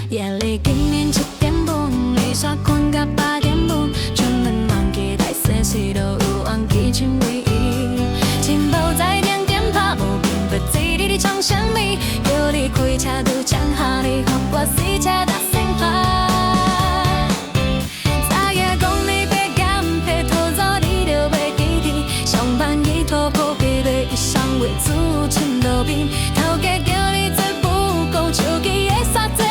夜里今年7点半，你煞困到8点半，出门忘记带钥匙，都有忘记穿卫衣。钱包在点点拍，无并不知你伫创啥物，叫你开车拄讲下你，予我死车大声拍。昨夜讲你要减肥，拖早你就袂记得，上班伊拖破几个以上为主寸路边，头家叫你做不够，手机的煞济。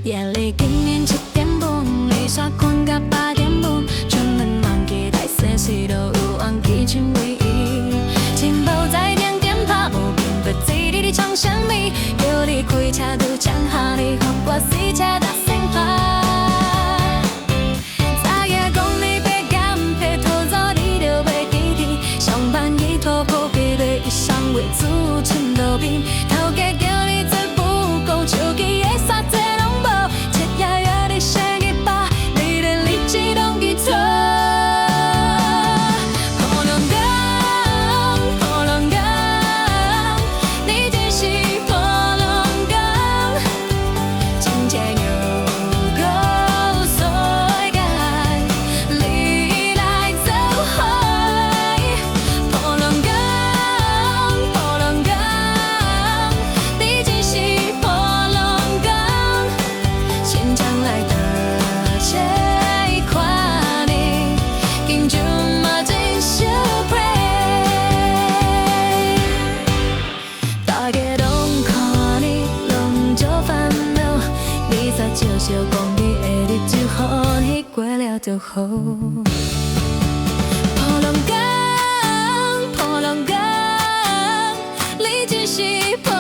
夜里今年7点半，你煞困到8点半，出门忘记带钥匙，都有忘记穿卫衣。钱包在点点拍，无并不知你伫创啥物，叫你开车拄讲下你，予我死车大声拍。昨夜讲你要减肥，拖早你就袂记得，上班伊拖破几个以上为主寸路边，头家叫你做不够，手机的煞济。少少讲你的日子，予你过了就好。破浪工，破浪工，你只是破。